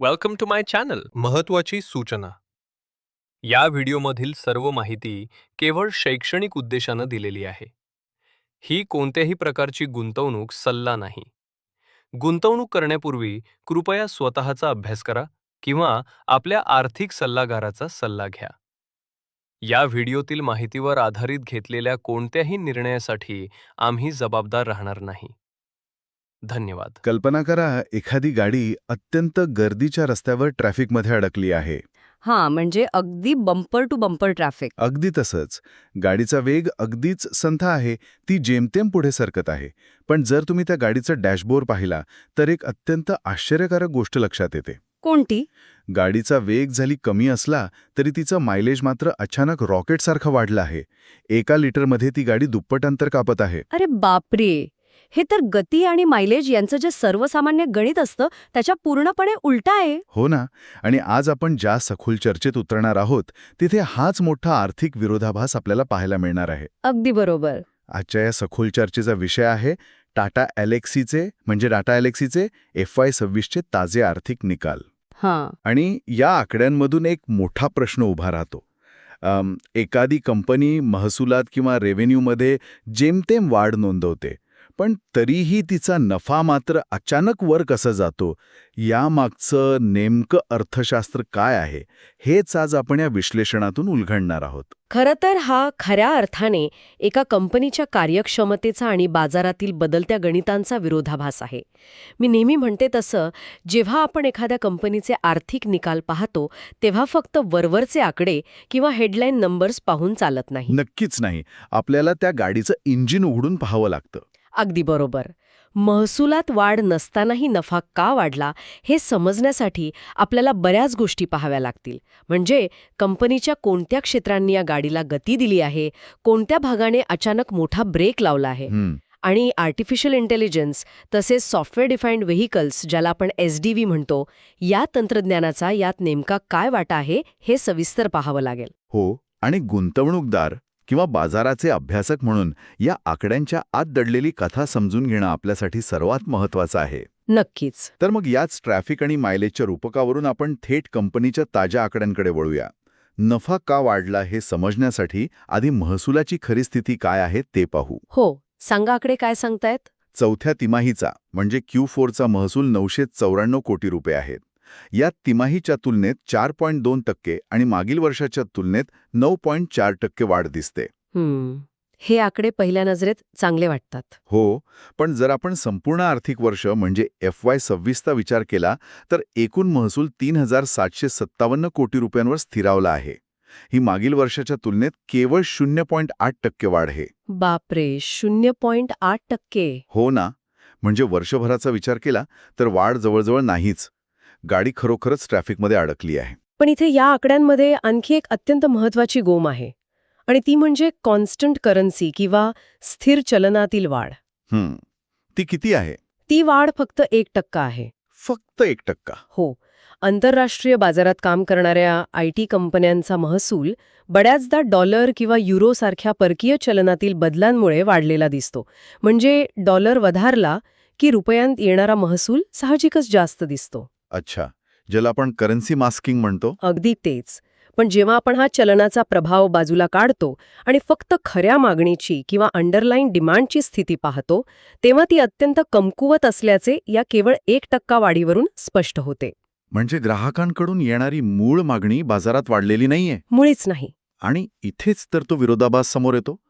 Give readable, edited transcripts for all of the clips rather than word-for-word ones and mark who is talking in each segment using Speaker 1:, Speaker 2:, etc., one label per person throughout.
Speaker 1: Welcome to my channel. महत्त्वाची सूचना. या व्हिडिओमधील सर्व माहिती केवळ शैक्षणिक उद्देशानं दिलेली आहे. ही कोणत्याही प्रकारची गुंतवणूक सल्ला नाही. गुंतवणूक करण्यापूर्वी कृपया स्वतःचा अभ्यास करा किंवा आपल्या आर्थिक सल्लागाराचा सल्ला घ्या. या व्हिडिओतील माहितीवर आधारित घेतलेल्या कोणत्याही निर्णयासाठी आम्ही जबाबदार राहणार नाही. धन्यवाद.
Speaker 2: कल्पना करा, एखादी गाडी अत्यंत गर्दीच्या रस्त्यावर ट्रॅफिकमध्ये अडकली आहे.
Speaker 3: म्हणजे अगदी बंपर टू बंपर ट्रॅफिक.
Speaker 2: अगदी तसंच. गाडीचा वेग अगदीच संथ आहे, ती जेमतेम पुढे सरकत आहे. पण जर तुम्ही त्या गाडीचा डॅशबोर्ड पाहिला तर एक अत्यंत आश्चर्यकारक गोष्ट लक्षात येते.
Speaker 3: कोणती?
Speaker 2: गाडीचा वेग जरी कमी असला तरी तिचं मायलेज मात्र अचानक रॉकेटसारखं वाढलं आहे. 1 लिटरमध्ये ती गाडी दुप्पट अंतर कापत आहे.
Speaker 3: अरे बापरे, हे तर गती आणि मायलेज यांचं जे सर्वसामान्य गणित असतं त्याच्या पूर्णपणे उलटा आहे.
Speaker 2: हो ना. आणि आज आपण ज्या सखोल चर्चेत उतरणार आहोत तिथे हाच मोठा आर्थिक विरोधाभास आपल्याला पाहायला मिळणार आहे.
Speaker 3: अगदी बरोबर.
Speaker 2: आजच्या या सखोल चर्चेचा विषय आहे टाटा एलेक्सीचे FY 26चे ताजे आर्थिक निकाल. आणि या आकड्यांमधून एक मोठा प्रश्न उभा राहतो. एखादी कंपनी महसुलात किंवा रेव्हेन्यूमध्ये जेमतेम वाढ नोंदवते, पण तरीही तिचा नफा मात्र अचानक वर कसा जातो, यामागचं नेमकं अर्थशास्त्र काय आहे, हेच आज आपण या विश्लेषणातून उलगडणार आहोत.
Speaker 3: खरं तर हा खऱ्या अर्थाने एका कंपनीच्या कार्यक्षमतेचा आणि बाजारातील बदलत्या गणितांचा विरोधाभास आहे. मी नेहमी म्हणते तसं, जेव्हा आपण एखाद्या कंपनीचे आर्थिक निकाल पाहतो तेव्हा फक्त वरवरचे आकडे किंवा हेडलाईन नंबर्स पाहून चालत नाही.
Speaker 2: नक्कीच नाही. आपल्याला त्या गाडीचं इंजिन उघडून पाहावं लागतं.
Speaker 3: अगदी बरोबर. महसुलात वाढ नसतानाही नफा का वाढला हे समजण्यासाठी आपल्याला बऱ्याच गोष्टी पाहाव्या लागतील. म्हणजे कंपनीच्या कोणत्या क्षेत्रांनी या गाडीला गती दिली आहे, कोणत्या भागाने अचानक मोठा ब्रेक लावला आहे. आणि आर्टिफिशियल इंटेलिजन्स तसेच सॉफ्टवेअर डिफाईन्ड व्हेइकल्स, ज्याला आपण SDV म्हणतो, या तंत्रज्ञानाचा यात नेमका काय वाटा आहे हे सविस्तर पाहावं लागेल.
Speaker 2: हो. आणि गुंतवणूकदार किंवा बाजाराचे अभ्यासक म्हणून या आकड्यांच्या आत दडलेली कथा समजून घेणं आपल्यासाठी सर्वात महत्त्वाचं आहे.
Speaker 3: नक्कीच.
Speaker 2: तर मग याच ट्रॅफिक आणि मायलेजच्या रूपकावरून आपण थेट कंपनीच्या ताज्या आकड्यांकडे वळूया. नफा का वाढला हे समजण्यासाठी आधी महसुलाची खरी स्थिती काय आहे ते पाहू.
Speaker 3: हो, सांगा आकडे काय सांगतायत.
Speaker 2: चौथ्या तिमाहीचा म्हणजे Q4चा महसूल 994 कोटी रुपये आहेत. या तिमाहीच्या तुलनेत 4.2% आणि मागील वर्षाच्या तुलनेत 9.4% वाढ दिसते.
Speaker 3: हे आकडे पहिल्या नजरेत चांगले वाटतात.
Speaker 2: हो, पण जर आपण संपूर्ण आर्थिक वर्ष म्हणजे FY 26चा विचार केला तर एकूण महसूल 3,757 कोटी रुपयांवर स्थिरावला आहे. ही मागील वर्षाच्या तुलनेत केवळ 0.8% वाढ आहे.
Speaker 3: बापरे, 0.8%.
Speaker 2: हो ना. म्हणजे वर्षभराचा विचार केला तर वाढ जवळजवळ नाहीच. गाडी खरोखरच ट्रॅफिकमध्ये अडकली आहे.
Speaker 3: पण इथे या आकड्यांमध्ये आणखी एक अत्यंत महत्वाची गोम आहे, आणि ती म्हणजे कॉन्स्टंट करन्सी किंवा स्थिर चलनातील वाढ.
Speaker 2: ती किती आहे?
Speaker 3: ती वाढ फक्त 1% आहे.
Speaker 2: फक्त 1%?
Speaker 3: हो. आंतरराष्ट्रीय बाजारात काम करणाऱ्या IT कंपन्यांचा महसूल बऱ्याचदा डॉलर किंवा युरो सारख्या परकीय चलनातील बदलांमुळे वाढलेला दिसतो. म्हणजे डॉलर वधारला की रुपयांत येणारा महसूल साहजिकच जास्त दिसतो.
Speaker 2: अच्छा, ज्याला आपण करन्सी मास्किंग म्हणतो.
Speaker 3: अगदी तेच. पण जेव्हा आपण हा चलनाचा प्रभाव बाजूला काढतो आणि फक्त खऱ्या मागणीची किंवा अंडरलाईन डिमांडची स्थिती पाहतो, तेव्हा ती अत्यंत कमकुवत असल्याचे या केवळ 1% वाढीवरून स्पष्ट होते.
Speaker 2: म्हणजे ग्राहकांकडून येणारी मूळ मागणी बाजारात वाढलेली नाहीये.
Speaker 3: मुळीच नाही.
Speaker 2: आणि इथेच तर तो विरोधाभास समोर येतो.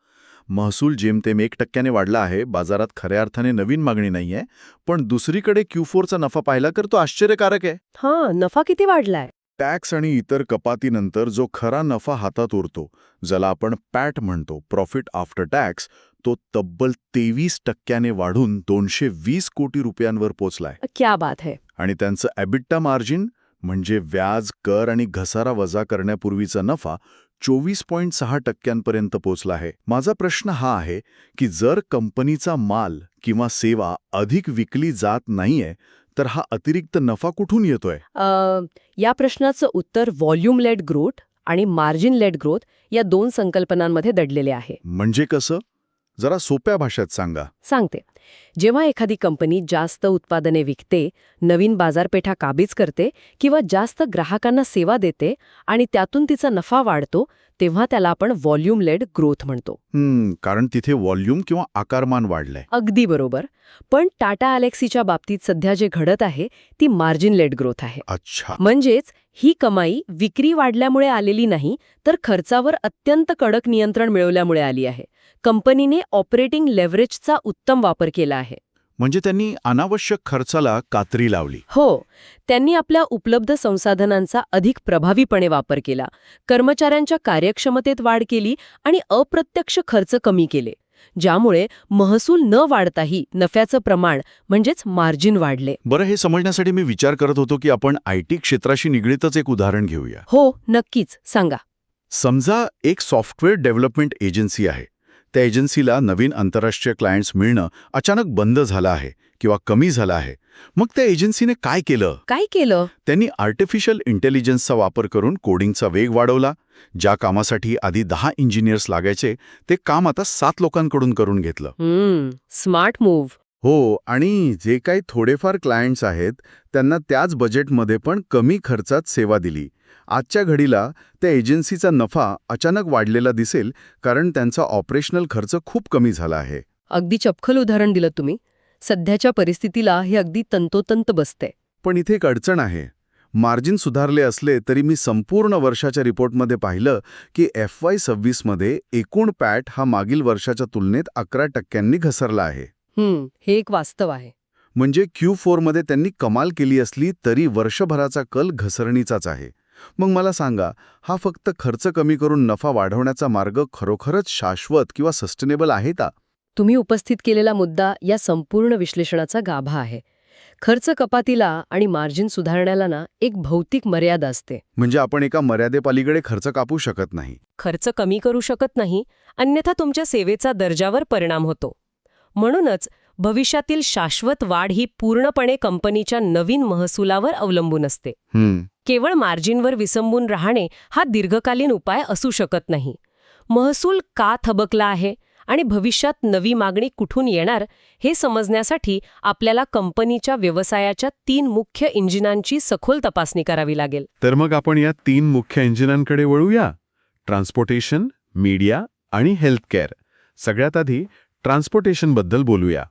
Speaker 2: महसूल जेमतेम 1%ने वाढला आहे, बाजारात खऱ्या अर्थाने नवीन मागणी नाहीये. पण दुसरीकडे Q4चा नफा पाहिला तर तो आश्चर्यकारक आहे.
Speaker 3: नफा किती वाढलाय?
Speaker 2: टॅक्स आणि इतर कपातीनंतर जो खरा नफा हातात उरतो, ज्याला आपण पॅट म्हणतो, प्रॉफिट आफ्टर टॅक्स, तो तब्बल 23%ने वाढून 220 कोटी रुपयांवर पोचलाय.
Speaker 3: क्या बात है.
Speaker 2: आणि त्यांचं EBITDA मार्जिन म्हणजे व्याज, कर आणि घसारा वजा करण्यापूर्वीचा नफा 24.6% पोचला आहे. माझा प्रश्न हा आहे की जर कंपनीचा माल किंवा सेवा अधिक विकली जात नाहीये तर हा अतिरिक्त नफा कुठून येतोय?
Speaker 3: या प्रश्नाचं उत्तर व्हॉल्यूम लेड ग्रोथ आणि मार्जिन लेड ग्रोथ या 2 संकल्पनांमध्ये दडलेले आहे.
Speaker 2: म्हणजे कसं? जरा सोप्या भाषेत सांगा.
Speaker 3: सांगते. जेव्हा एखादी कंपनी जास्त उत्पादने विकते, नवीन बाजारपेठा काबीज करते किंवा जास्त ग्राहकांना सेवा देते आणि त्यातून तिचा नफा वाढतो, तेव्हा त्याला आपण व्हॉल्यूम लेड ग्रोथ म्हणतो.
Speaker 2: कारण तिथे व्हॉल्यूम किंवा आकारमान वाढलंय.
Speaker 3: अगदी बरोबर. पण टाटा अलेक्सीच्या बाबतीत सध्या जे घडत आहे ती मार्जिन लेड ग्रोथ आहे.
Speaker 2: अच्छा.
Speaker 3: म्हणजेच ही कमाई विक्री वाढल्यामुळे आलेली नाही, तर खर्चावर अत्यंत कडक नियंत्रण मिळवल्यामुळे आली आहे. कंपनीने ऑपरेटिंग लेव्हरेजचा उत्तम वापर केला आहे.
Speaker 2: म्हणजे त्यांनी अनावश्यक खर्चाला कात्री लावली.
Speaker 3: हो, त्यांनी आपल्या उपलब्ध संसाधनांचा अधिक प्रभावीपणे वापर केला, कर्मचाऱ्यांच्या कार्यक्षमतेत वाढ केली आणि अप्रत्यक्ष खर्च कमी केले, ज्यामुळे महसूल न वाढताही नफ्याचं प्रमाण म्हणजेच मार्जिन वाढले.
Speaker 2: बरं, हे समजण्यासाठी मी विचार करत होतो की आपण IT क्षेत्राशी निगडीतच एक उदाहरण घेऊया.
Speaker 3: हो, नक्कीच, सांगा.
Speaker 2: समजा एक सॉफ्टवेअर डेव्हलपमेंट एजन्सी आहे. त्या एजन्सीला नवीन आंतरराष्ट्रीय क्लायंट्स मिळणं अचानक बंद झालं आहे किंवा कमी झालं आहे. मग त्या एजन्सीने काय केलं? त्यांनी आर्टिफिशियल इंटेलिजन्सचा वापर करून कोडिंगचा वेग वाढवला. ज्या कामासाठी आधी 10 इंजिनियर्स लागायचे, ते काम आता 7 लोकांकडून करून घेतलं.
Speaker 3: Smart move.
Speaker 2: हो, आणि जे काही थोडेफार क्लायंट्स आहेत त्यांना त्याच बजेटमध्ये पण कमी खर्चात सेवा दिली. आजच्या घडीला त्या एजन्सीचा नफा अचानक वाढलेला दिसेल, कारण त्यांचा ऑपरेशनल खर्च खूप कमी झाला आहे.
Speaker 3: अगदी चपखल उदाहरण दिलं तुम्ही. सध्याच्या परिस्थितीला हे अगदी तंतोतंत बसते.
Speaker 2: पण इथे एक अडचण आहे. मार्जिन सुधारले असले तरी मी संपूर्ण वर्षाच्या रिपोर्टमध्ये पाहिलं की FY26 मध्ये एकूण पॅट हा मागील वर्षाच्या तुलनेत 11% घसरला आहे.
Speaker 3: हे एक वास्तव आहे.
Speaker 2: म्हणजे Q4 मध्ये त्यांनी कमाल केली असली तरी वर्षभराचा कल घसरणीचाच आहे. मग मला सांगा, हा फक्त खर्च कमी करून नफा वाढवण्याचा मार्ग खरोखरच शाश्वत किंवा सस्टेनेबल आहे का?
Speaker 3: तुम्ही उपस्थित केलेला मुद्दा या संपूर्ण विश्लेषणाचा गाभा आहे. खर्च कपातीला आणि मार्जिन सुधारण्याला ना एक भौतिक मर्यादा असते.
Speaker 2: म्हणजे आपण एका मर्यादेपलीकडे खर्च कापू शकत नाही.
Speaker 3: खर्च कमी करू शकत नाही, अन्यथा तुमच्या सेवेचा दर्जावर परिणाम होतो. म्हणूनच भविष्यातील शाश्वत वाढ ही पूर्णपणे कंपनीच्या नवीन महसुलावर अवलंबून असते. केवळ मार्जिनवर विसंबून राहणे हा दीर्घकालीन उपाय असू शकत नाही. महसूल का थबकला आहे आणि भविष्यात नवी मागणी कुठून येणार हे समजण्यासाठी आपल्याला कंपनीच्या व्यवसायाच्या 3 मुख्य इंजिनांची सखोल तपासणी करावी लागेल.
Speaker 2: तर मग आपण या 3 मुख्य इंजिनांकडे वळूया. ट्रान्सपोर्टेशन, मीडिया आणि हेल्थकेअर. सगळ्यात आधी ट्रान्सपोर्टेशनबद्दल बोलूया.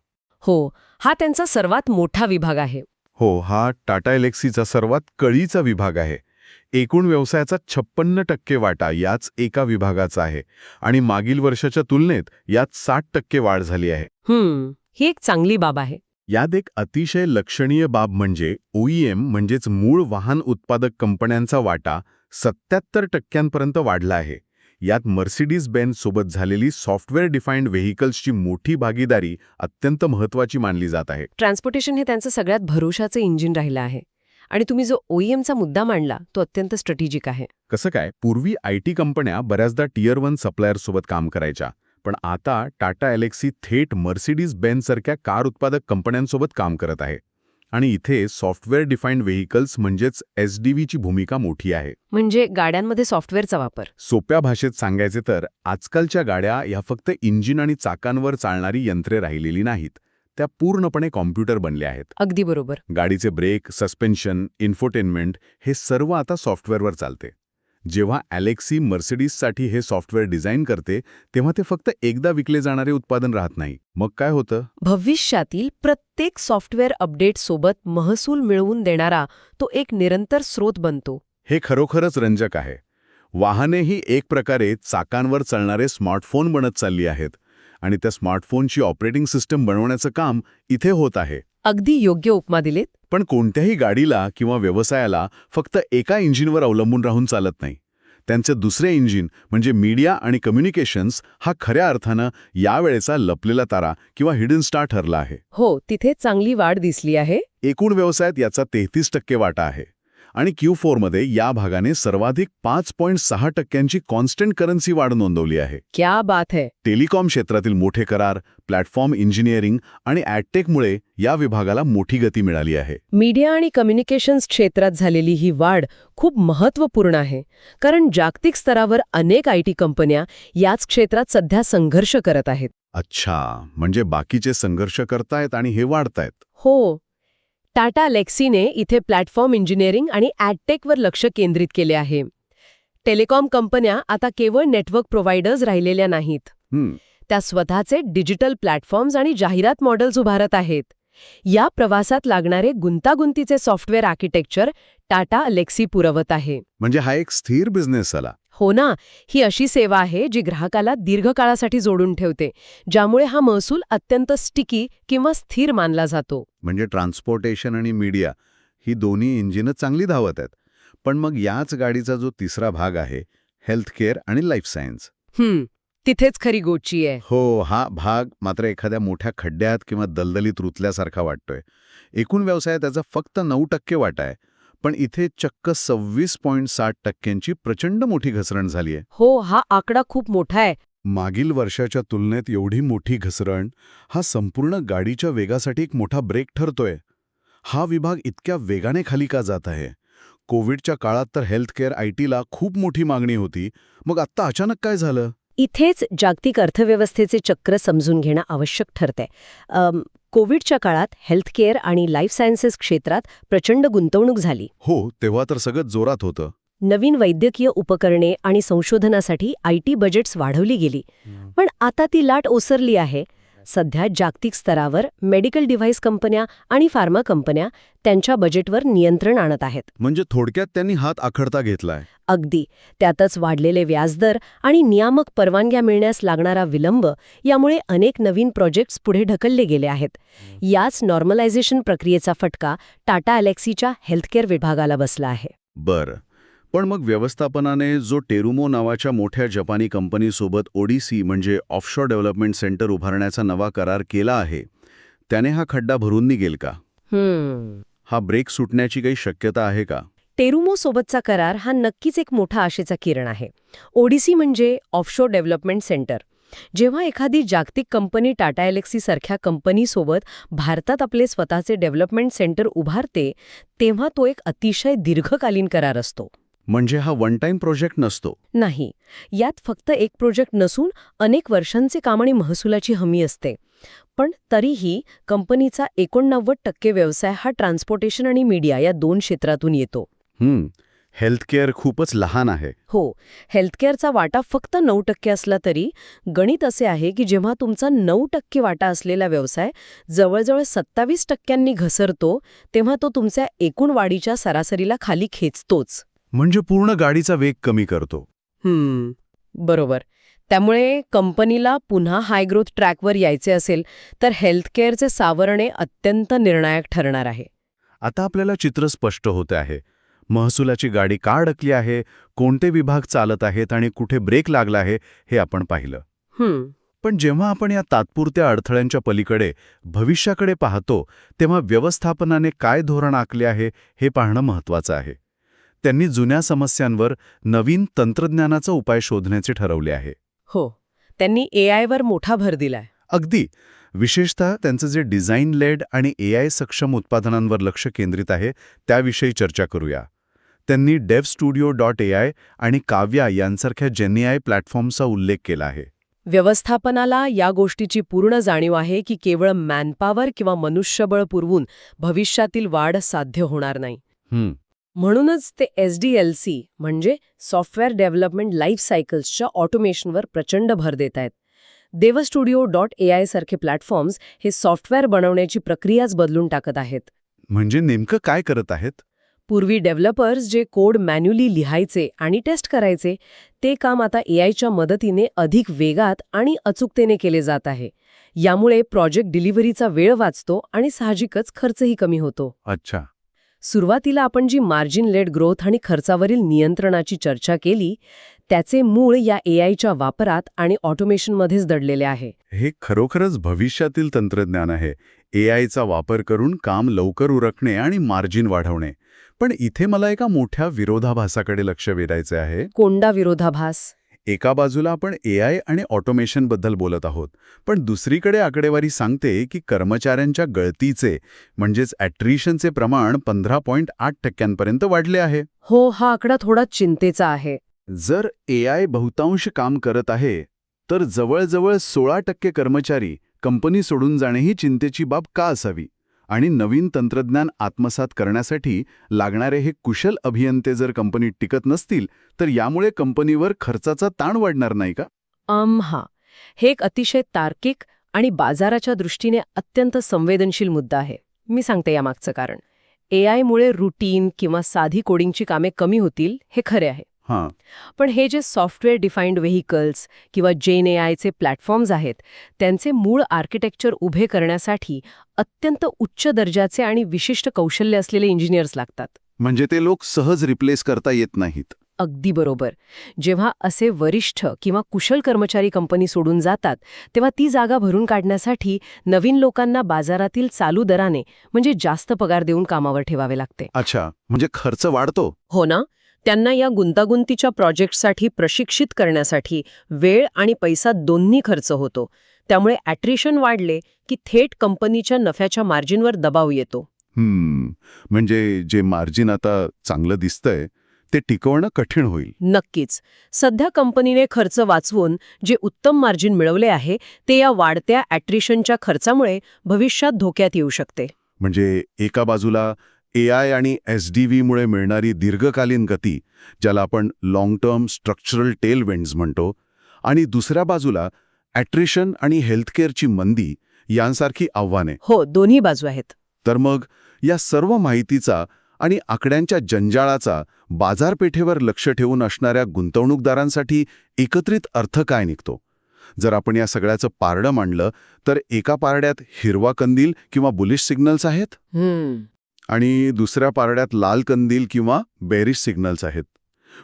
Speaker 3: हो, हा त्यांचा सर्वात मोठा विभाग आहे.
Speaker 2: हो, हा टाटा एलेक्सीचा सर्वात कळीचा विभाग आहे. एकूण व्यवसायाचा 56% वाटा याच एका विभागाचा आहे आणि मागील वर्षाच्या तुलनेत यात 60% वाढ झाली आहे.
Speaker 3: ही एक चांगली बाब आहे.
Speaker 2: यात एक अतिशय लक्षणीय बाब म्हणजे OEM म्हणजेच मूळ वाहन उत्पादक कंपन्यांचा वाटा 77% वाढला आहे. यात मर्सिडीज बेन्झ सोबत झालेली सॉफ्टवेअर डिफाईन्ड व्हेइकल्सची मोठी भागीदारी अत्यंत महत्त्वाची मानली जात आहे.
Speaker 3: ट्रान्सपोर्टेशन हे त्यांचं सगळ्यात भरोशाचं इंजिन राहिलं आहे. आणि तुम्ही जो OEMचा मुद्दा मांडला तो अत्यंत स्ट्रॅटेजिक आहे.
Speaker 2: कसं काय? पूर्वी IT कंपन्या बऱ्याचदा Tier 1 सप्लायरसोबत काम करायच्या, पण आता टाटा एलेक्सी थेट मर्सिडीज बेन्झ सारख्या कार उत्पादक कंपन्यांसोबत काम करत आहे. आणि इथे सॉफ्टवेअर डिफाईन्ड व्हेइकल्स म्हणजेच SDVची भूमिका मोठी आहे.
Speaker 3: म्हणजे गाड्यांमध्ये सॉफ्टवेअरचा वापर.
Speaker 2: सोप्या भाषेत सांगायचे तर आजकालच्या गाड्या ह्या फक्त इंजिन आणि चाकांवर चालणारी यंत्रे राहिलेली नाहीत. त्या पूर्णपणे कॉम्प्युटर बनल्या आहेत.
Speaker 3: अगदी बरोबर.
Speaker 2: गाडीचे ब्रेक, सस्पेन्शन, इन्फोटेनमेंट हे सर्व आता सॉफ्टवेअरवर चालते. जेव्हा अलेक्सी मर्सिडीजसाठी हे सॉफ्टवेअर डिझाईन करते तेव्हा ते फक्त एकदा विकले जाणारे उत्पादन राहत नाही. मग काय होतं?
Speaker 3: भविष्यातील प्रत्येक सॉफ्टवेअर अपडेट सोबत महसूल मिळवून देणारा तो एक निरंतर स्रोत बनतो.
Speaker 2: हे खरोखरच रंजक आहे. वाहनेही एक प्रकारे चाकांवर चालणारे स्मार्टफोन बनत चालली आहेत आणि त्या स्मार्टफोनची ऑपरेटिंग सिस्टम बनवण्याचं काम इथे होत आहे.
Speaker 3: अगदी योग्य उपमा दिलीत.
Speaker 2: पण कोणत्याही गाडीला किंवा व्यवसायाला फक्त एका इंजिनवर अवलंबून राहून चालत नाही. त्यांचे दुसरे इंजिन म्हणजे मीडिया आणि कम्युनिकेशन्स हा खऱ्या अर्थानं यावेळेचा लपलेला तारा किंवा हिडन स्टार ठरला आहे.
Speaker 3: हो, तिथे चांगली वाढ दिसली आहे.
Speaker 2: एकूण व्यवसायात याचा 33% वाटा आहे आणि Q4 मध्ये या भागाने सर्वाधिक 5.6% कॉन्स्टंट करन्सी वाढ नोंदवली आहे.
Speaker 3: क्या बात है.
Speaker 2: टेलिकॉम क्षेत्रातील मोठे करार, प्लॅटफॉर्म इंजिनिअरिंग आणि ॲडटेकमुळे या विभागाला मोठी गती मिळाली आहे.
Speaker 3: मीडिया आणि कम्युनिकेशन्स क्षेत्रात झालेली ही वाढ खूप महत्त्वपूर्ण आहे, कारण जागतिक स्तरावर अनेक IT कंपन्या याच क्षेत्रात सध्या संघर्ष करत आहेत.
Speaker 2: अच्छा, म्हणजे बाकीचे संघर्ष करतायत आणि हे वाढतायत.
Speaker 3: हो. टाटा एलेक्सीने इथे प्लॅटफॉर्म इंजिनिअरिंग आणि ॲडटेकवर लक्ष केंद्रित केले आहे. टेलिकॉम कंपन्या आता केवळ नेटवर्क प्रोव्हायडर्स राहिलेल्या नाहीत. त्या स्वतःचे डिजिटल प्लॅटफॉर्म्स आणि जाहिरात मॉडेल्स उभारत आहेत. या प्रवासात लागणारे गुंतागुंतीचे सॉफ्टवेअर आर्किटेक्चर टाटा एलेक्सी पुरवत आहे.
Speaker 2: म्हणजे हा एक स्थिर बिझनेस झाला.
Speaker 3: हो ना. ही अशी सेवा आहे जी ग्राहकाला दीर्घकाळासाठी जोडून ठेवते, ज्यामुळे हा महसूल अत्यंत स्टिकी किंवा स्थिर मानला जातो.
Speaker 2: म्हणजे ट्रान्सपोर्टेशन आणि मीडिया ही दोन्ही इंजिनं चांगली धावत आहेत. पण मग याच गाडीचा जो तिसरा भाग आहे, हेल्थकेअर आणि लाईफ सायन्स,
Speaker 3: तिथेच खरी गोची आहे.
Speaker 2: हो, हा भाग मात्र एखाद्या मोठ्या खड्ड्यात किंवा दलदलीत रुतल्यासारखा वाटतोय. एकूण व्यवसायात त्याचा फक्त 9% वाटा आहे, पण इथे चक्क 26.7% प्रचंड मोठी घसरण झाली आहे.
Speaker 3: हो, हा आकडा खूप मोठा आहे.
Speaker 2: मागील वर्षाच्या तुलनेत एवढी मोठी घसरण हा संपूर्ण गाडीच्या वेगासाठी एक मोठा ब्रेक ठरतोय. हा विभाग इतक्या वेगाने खाली का जात आहे? कोविडच्या काळात तर हेल्थकेअर ITला खूप मोठी मागणी होती. मग आत्ता अचानक काय झालं?
Speaker 3: इथेच जागतिक अर्थव्यवस्थेचे चक्र समजून घेणं आवश्यक ठरतंय. कोविडच्या काळात हेल्थकेअर आणि लाईफ सायन्सेस क्षेत्रात प्रचंड गुंतवणूक झाली.
Speaker 2: हो, तेव्हा तर सगळं जोरात होतं.
Speaker 3: नवीन वैद्यकीय उपकरणे आणि संशोधनासाठी IT बजेट्स वाढवली गेली. पण आता ती लाट ओसरली आहे. सध्या जागतिक स्तरावर मेडिकल डिव्हाइस कंपन्या आणि फार्मा कंपन्या त्यांच्या बजेटवर नियंत्रण आणत आहेत.
Speaker 2: म्हणजे थोडक्यात त्यांनी हात आखडता घेतलाय.
Speaker 3: अगदी. त्यातच वाढलेले व्याजदर आणि नियामक परवानग्या मिळण्यास लागणारा विलंब यामुळे अनेक नवीन प्रोजेक्ट्स पुढे ढकलले गेले आहेत. याच नॉर्मलायझेशन प्रक्रियेचा फटका टाटा एलेक्सीच्या हेल्थकेअर विभागाला बसला आहे.
Speaker 2: बरं. पण मग व्यवस्थापनाने जो टेरुमो नावाच्या मोठ्या जपानी कंपनीसोबत ओडिसी म्हणजे ऑफशोर डेव्हलपमेंट सेंटर उभारण्याचा नवा करार केला आहे, त्याने हा खड्डा भरून निघेल का? हा ब्रेक सुटण्याची काही शक्यता आहे का?
Speaker 3: टेरुमो सोबतचा करार हा नक्कीच एक मोठा आशेचा किरण आहे. ओडिसी म्हणजे ऑफशोर डेव्हलपमेंट सेंटर. जेव्हा एखादी जागतिक कंपनी टाटा एलेक्सी सारख्या कंपनीसोबत भारतात आपले स्वतःचे डेव्हलपमेंट सेंटर उभारते, तेव्हा तो एक अतिशय दीर्घकालीन करार असतो.
Speaker 2: म्हणजे हा वन टाइम प्रोजेक्ट नसतो?
Speaker 3: नाही. यात फक्त एक प्रोजेक्ट नसून अनेक वर्षांचे काम आणि महसुलाची हमी असते. पण तरीही कंपनीचा 89% व्यवसाय हा ट्रान्सपोर्टेशन आणि मीडिया या 2 क्षेत्रातून येतो.
Speaker 2: हेल्थकेअर खूपच लहान आहे.
Speaker 3: हो. हेल्थकेअरचा वाटा फक्त 9% असला तरी गणित असे आहे की जेव्हा तुमचा 9% वाटा असलेला व्यवसाय जवळजवळ 27% घसरतो, तेव्हा तो तुमच्या एकूण वाढीच्या सरासरीला खाली खेचतोच.
Speaker 2: म्हणजे पूर्ण गाडीचा वेग कमी करतो.
Speaker 3: बरोबर. त्यामुळे कंपनीला पुन्हा हाय ग्रोथ ट्रॅकवर यायचे असेल तर हेल्थकेअरचे सावरणे अत्यंत निर्णायक ठरणार आहे.
Speaker 2: आता आपल्याला चित्र स्पष्ट होते आहे. महसुलाची गाडी का अडकली आहे, कोणते विभाग चालत आहेत आणि कुठे ब्रेक लागला आहे हे आपण पाहिलं. पण जेव्हा आपण या तात्पुरत्या अडथळ्यांच्या पलीकडे भविष्याकडे पाहतो, तेव्हा व्यवस्थापनाने काय धोरण आखले आहे हे पाहणं महत्त्वाचं आहे. त्यांनी जुन्या समस्यांवर नवीन तंत्रज्ञानाचा उपाय शोधण्याचे ठरवले आहे.
Speaker 3: हो. त्यांनी AIवर मोठा भर दिलाय.
Speaker 2: अगदी. विशेषतः त्यांचं जे डिझाईन लेड आणि AI सक्षम उत्पादनांवर लक्ष केंद्रित आहे त्याविषयी चर्चा करूया. त्यांनी devstudio.ai आणि काव्या यांसारख्या जेनएआय प्लॅटफॉर्मचा उल्लेख केला आहे.
Speaker 3: व्यवस्थापनाला या गोष्टीची पूर्ण जाणीव आहे की केवळ मॅनपॉवर किंवा मनुष्यबळ पुरवून भविष्यातील वाढ साध्य होणार नाही. म्हणूनच ते SDLC म्हणजे सॉफ्टवेअर डेव्हलपमेंट लाईफ सायकल्सच्या ऑटोमेशनवर प्रचंड भर देत आहेत. devstudio.ai सारखे प्लॅटफॉर्म्स हे सॉफ्टवेअर बनवण्याची प्रक्रियाच बदलून टाकत आहेत.
Speaker 2: म्हणजे नेमकं काय करत आहेत?
Speaker 3: पूर्वी डेव्हलपर्स जे कोड मॅन्युअली लिहायचे आणि टेस्ट करायचे, ते काम आता AIच्या मदतीने अधिक वेगात आणि अचूकतेने केले जात आहे. यामुळे प्रोजेक्ट डिलिव्हरीचा वेळ वाचतो आणि साहजिकच खर्चही कमी होतो.
Speaker 2: अच्छा.
Speaker 3: सुरुवातीला आपण जी मार्जिन लेड ग्रोथ आणि खर्चावरील नियंत्रणाची चर्चा केली, त्याचे मूळ या AIच्या वापरात आणि ऑटोमेशनमध्येच दडलेले आहे.
Speaker 2: हे खरोखरच भविष्यातील तंत्रज्ञान आहे. AIचा वापर करून काम लवकर उरकणे आणि मार्जिन वाढवणे. पण इथे मला एका मोठ्या विरोधाभासाकडे लक्ष वेधायचे आहे.
Speaker 3: कोंडा विरोधाभास.
Speaker 2: एका बाजूला आपण AI आणि ऑटोमेशनबद्दल बोलत आहोत, पण दुसरीकडे आकडेवारी सांगते की कर्मचाऱ्यांच्या गळतीचे म्हणजेच ॲट्रिशनचे प्रमाण 15.8% वाढले आहे.
Speaker 3: हो, हा आकडा थोडा चिंतेचा आहे.
Speaker 2: जर AI बहुतांश काम करत आहे, तर जवळजवळ 16% कर्मचारी कंपनी सोडून जाणे ही चिंतेची बाब का असावी? आणि नवीन तंत्रज्ञान आत्मसात करण्यासाठी लागणारे हे कुशल अभियंते जर कंपनीत टिकत नसतील, तर यामुळे कंपनीवर खर्चाचा ताण वाढणार नाही का?
Speaker 3: हा. हे एक अतिशय तार्किक आणि बाजाराच्या दृष्टीने अत्यंत संवेदनशील मुद्दा आहे. मी सांगते यामागचं कारण. AI मुळे रुटीन किंवा साधी कोडिंगची कामे कमी होतील, हे खरे आहे.
Speaker 2: हां,
Speaker 3: पण हे जे सॉफ्टवेअर डिफाईन्ड व्हेइकल्स किंवा जेन AIचे प्लॅटफॉर्म्स आहेत, त्यांचे मूळ आर्किटेक्चर उभे करण्यासाठी अत्यंत उच्च दर्जाचे आणि विशिष्ट कौशल्य असलेले इंजिनियर्स लागतात.
Speaker 2: म्हणजे ते लोक सहज रिप्लेस करता येत नाहीत.
Speaker 3: अगदी बरोबर. जेव्हा असे वरिष्ठ किंवा कुशल कर्मचारी कंपनी सोडून जातात, तेव्हा ती जागा भरून काढण्यासाठी नवीन लोकांना बाजारातील चालू दराने म्हणजे जास्त पगार देऊन कामावर ठेवावे लागते.
Speaker 2: अच्छा, म्हणजे खर्च वाढतो.
Speaker 3: हो ना. त्यांना या गुंतागुंतीच्या प्रोजेक्टसाठी प्रशिक्षित करण्यासाठी वेळ आणि पैसा दोन्ही खर्च होतो. त्यामुळे ॲट्रिशन वाढले की थेट कंपनीच्या नफ्याच्या मार्जिनवर दबाव येतो.
Speaker 2: म्हणजे जे मार्जिन आता चांगलं दिसतंय ते टिकवणं कठीण होईल.
Speaker 3: नक्कीच. सध्या कंपनीने खर्च वाचवून जे उत्तम मार्जिन मिळवले आहे ते या वाढत्या ॲट्रिशनच्या खर्चामुळे भविष्यात धोक्यात येऊ शकते.
Speaker 2: म्हणजे एका बाजूला AI आणि SDV मुळे मिळणारी दीर्घकालीन गती, ज्याला आपण लॉंग टर्म स्ट्रक्चरल टेलविंड्स म्हणतो, आणि दुसऱ्या बाजूला ॲट्रिशन आणि हेल्थकेअरची मंदी यांसारखी आव्हाने.
Speaker 3: हो, दोन्ही बाजू आहेत.
Speaker 2: तर मग या सर्व माहितीचा आणि आकड्यांच्या जंजाळाचा बाजारपेठेवर लक्ष ठेवून असणाऱ्या गुंतवणूकदारांसाठी एकत्रित अर्थ काय निघतो? जर आपण या सगळ्याचं पारडं मांडलं तर एका पारड्यात हिरवा कंदील किंवा बुलिश सिग्नल्स आहेत आणि दुसऱ्या पारड्यात लाल कंदील किंवा बेरिश सिग्नल्स आहेत.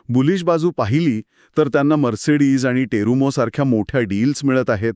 Speaker 2: बुलिश बाजू पाहिली तर त्यांना मर्सिडीज आणि टेरुमो सारख्या मोठ्या डील्स मिळत आहेत.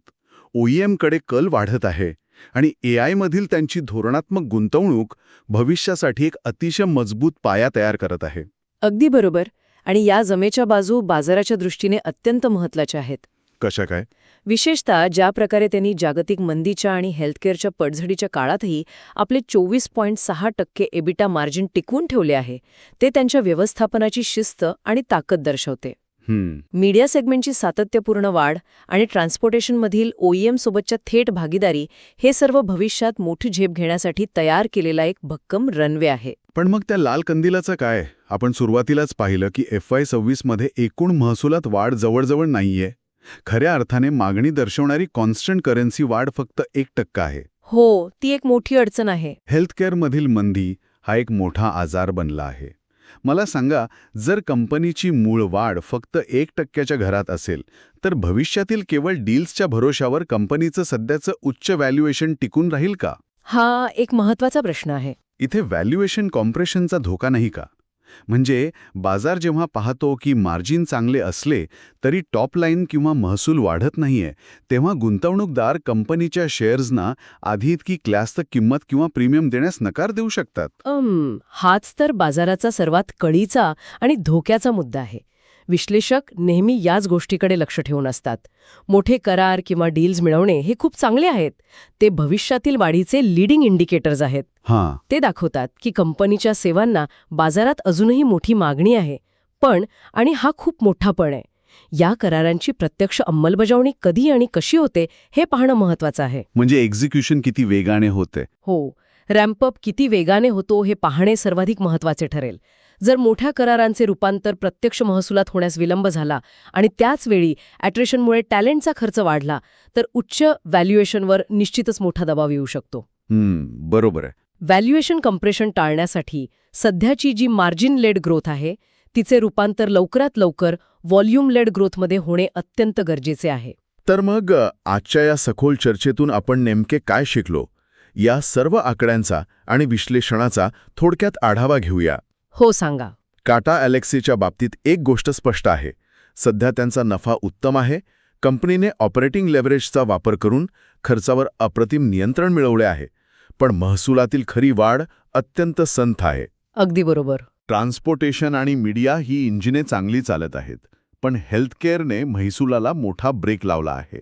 Speaker 2: OEMकडे कल वाढत आहे आणि AI मधील त्यांची धोरणात्मक गुंतवणूक भविष्यासाठी एक अतिशय मजबूत पाया तयार करत आहे.
Speaker 3: अगदी बरोबर. आणि या जमेच्या बाजू बाजाराच्या दृष्टीने अत्यंत महत्त्वाच्या आहेत.
Speaker 2: कशा काय?
Speaker 3: विशेषतः ज्या प्रकारे त्यांनी जागतिक मंदीच्या आणि हेल्थकेअरच्या पडझडीच्या काळातही आपले 24.6% एबिटा मार्जिन टिकवून ठेवले आहे, ते त्यांच्या व्यवस्थापनाची शिस्त आणि ताकद दर्शवते. मीडिया सेगमेंटची सातत्यपूर्ण वाढ आणि ट्रान्सपोर्टेशनमधील OEM सोबतच्या थेट भागीदारी हे सर्व भविष्यात मोठी झेप घेण्यासाठी तयार केलेला एक भक्कम रनवे आहे.
Speaker 2: पण मग त्या लाल कंदिलाचं काय? आपण सुरुवातीलाच पाहिलं की FY26 मध्ये एकूण महसुलात वाढ जवळजवळ नाहीये. खऱ्या अर्थाने मागणी दर्शवणारी कॉन्स्टंट करन्सी वाढ फक्त 1% आहे.
Speaker 3: हो, ती एक मोठी अडचण आहे.
Speaker 2: हेल्थकेअरमधील मंदी हा एक मोठा आजार बनला आहे. मला सांगा, जर कंपनीची मूळ वाढ फक्त 1%च्या घरात असेल तर भविष्यातील केवळ डील्सच्या भरोशावर कंपनीचं सध्याचं उच्च व्हॅल्युएशन टिकून राहील का?
Speaker 3: हा एक महत्त्वाचा प्रश्न आहे.
Speaker 2: इथे व्हॅल्युएशन कॉम्प्रेशनचा धोका नाही का? म्हणजे बाजार जेव्हा पाहतो की मार्जिन चांगले असले तरी टॉप लाईन किंवा महसूल वाढत नाहीये, तेव्हा गुंतवणूकदार कंपनीच्या शेअर्सना आधी इतकी क्लास्त किंमत किंवा प्रीमियम देण्यास नकार देऊ शकतात.
Speaker 3: हाच तर बाजाराचा सर्वात कळीचा आणि धोक्याचा मुद्दा आहे. विश्लेषक नेहमी याच गोष्टीकडे लक्ष ठेवून असतात. मोठे करार किंवा डील्स मिळवणे हे खूप चांगले आहेत. ते भविष्यातील वाढीचे लीडिंग इंडिकेटर्स आहेत. ते दाखवतात की कंपनीच्या सेवांना बाजारात अजूनही मोठी मागणी आहे. पण, आणि हा खूप मोठा पण आहे, या करारांची प्रत्यक्ष अंमलबजावणी कधी आणि कशी होते हे पाहणं महत्त्वाचं आहे.
Speaker 2: म्हणजे एक्झिक्युशन किती वेगाने होते.
Speaker 3: हो, रॅम्पअप किती वेगाने होतो हे पाहणे सर्वाधिक महत्त्वाचे ठरेल. जर मोठ्या करारांचे रूपांतर प्रत्यक्ष महसुलात होण्यास विलंब झाला आणि त्याच वेळी ॲट्रिशनमुळे टॅलेंटचा खर्च वाढला तर उच्च व्हॅल्युएशनवर निश्चितच मोठा दबाव येऊ शकतो.
Speaker 2: बरोबर आहे.
Speaker 3: व्हॅल्युएशन कम्प्रेशन टाळण्यासाठी सध्याची जी मार्जिन लेड ग्रोथ आहे तिचे रूपांतर लवकरात लवकर व्हॉल्यूम लेड ग्रोथमध्ये होणे अत्यंत गरजेचे आहे.
Speaker 2: तर मग आजच्या या सखोल चर्चेतून आपण नेमके काय शिकलो? या सर्व आकड्यांचा आणि विश्लेषणाचा थोडक्यात आढावा घेऊया.
Speaker 3: हो, सांगा.
Speaker 2: टाटा एलेक्सीच्या बाबतीत एक गोष्ट स्पष्ट आहे. सध्या त्यांचा नफा उत्तम आहे. कंपनीने ऑपरेटिंग लेव्हरेजचा वापर करून खर्चावर अप्रतिम नियंत्रण मिळवले आहे. पण महसुलातील खरी वाढ अत्यंत संथ आहे.
Speaker 3: अगदी बरोबर.
Speaker 2: ट्रान्सपोर्टेशन आणि मीडिया ही इंजिने चांगली चालत आहेत, पण हेल्थकेअरने महसुलाला मोठा ब्रेक लावला आहे.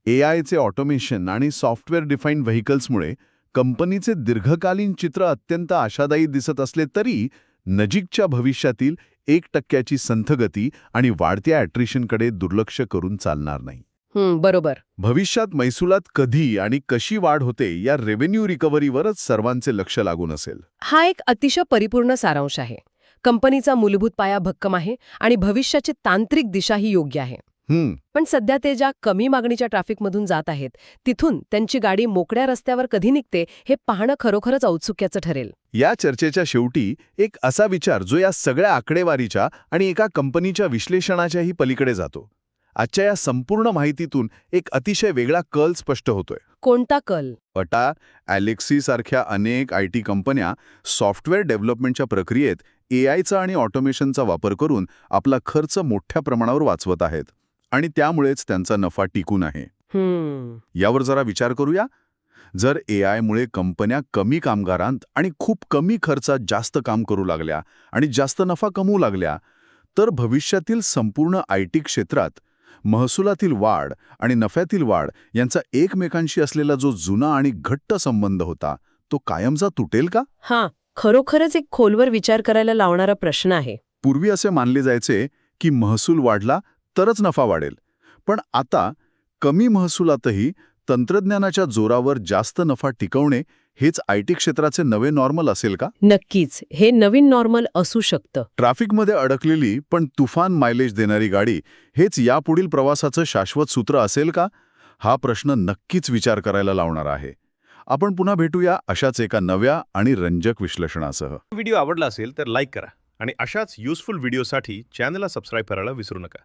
Speaker 2: AIचे ऑटोमेशन आणि सॉफ्टवेअर डिफाईन्ड व्हेकल्समुळे कंपनीचे दीर्घकालीन चित्र अत्यंत आशादायी दिसत असले तरी नजीकच्या भविष्यातील 1% संथ गती आणि वाढत्या ॲट्रिशनकडे दुर्लक्ष करून चालणार नाही.
Speaker 3: बरोबर.
Speaker 2: भविष्यात महसुलात कधी आणि कशी वाढ होते या रेव्हेन्यू रिकव्हरीवरच सर्वांचे लक्ष लागून असेल.
Speaker 3: हा एक अतिशय परिपूर्ण सारांश आहे. कंपनीचा मूलभूत पाया भक्कम आहे आणि भविष्याची तांत्रिक दिशाही योग्य आहे. पण सध्या ते ज्या कमी मागणीच्या ट्रॅफिकमधून जात आहेत तिथून त्यांची गाडी मोकळ्या रस्त्यावर कधी निघते हे पाहणं खरोखरच औत्सुक्याचं ठरेल.
Speaker 2: या चर्चेच्या शेवटी एक असा विचार जो या सगळ्या आकडेवारीच्या आणि एका कंपनीच्या विश्लेषणाच्याही पलीकडे जातो. आजच्या या संपूर्ण माहितीतून एक अतिशय वेगळा कल स्पष्ट होतोय.
Speaker 3: कोणता कल?
Speaker 2: टाटा एलेक्सी सारख्या अनेक IT कंपन्या सॉफ्टवेअर डेव्हलपमेंटच्या प्रक्रियेत AIचा आणि ऑटोमेशनचा वापर करून आपला खर्च मोठ्या प्रमाणावर वाचवत आहेत आणि त्यामुळेच त्यांचा नफा टिकून आहे. यावर जरा विचार करूया. जर AIमुळे कंपन्या कमी कामगारांत आणि खूप कमी खर्चात जास्त काम करू लागल्या आणि जास्त नफा कमवू लागल्या तर भविष्यातील संपूर्ण IT क्षेत्रात महसुलातील वाढ आणि नफ्यातील वाढ यांचा एकमेकांशी असलेला जो जुना आणि घट्ट संबंध होता तो कायमचा तुटेल का?
Speaker 3: खरोखरच एक खोलवर विचार करायला लावणारा प्रश्न आहे.
Speaker 2: पूर्वी असे मानले जायचे की महसूल वाढला तरच नफा वाढेल, पण आता कमी महसुलातही तंत्रज्ञानाच्या जोरावर जास्त नफा टिकवणे हेच IT क्षेत्राचे नवे नॉर्मल असेल का?
Speaker 3: नक्कीच, हे नवीन नॉर्मल असू शकतं.
Speaker 2: ट्रॅफिकमध्ये अडकलेली पण तुफान मायलेज देणारी गाडी हेच यापुढील प्रवासाचं शाश्वत सूत्र असेल का? हा प्रश्न नक्कीच विचार करायला लावणार आहे. आपण पुन्हा भेटूया अशाच एका नव्या आणि रंजक विश्लेषणासह.
Speaker 4: व्हिडिओ आवडला असेल तर लाईक करा आणि अशाच युजफुल व्हिडिओसाठी चॅनलला सबस्क्राईब करायला विसरू नका.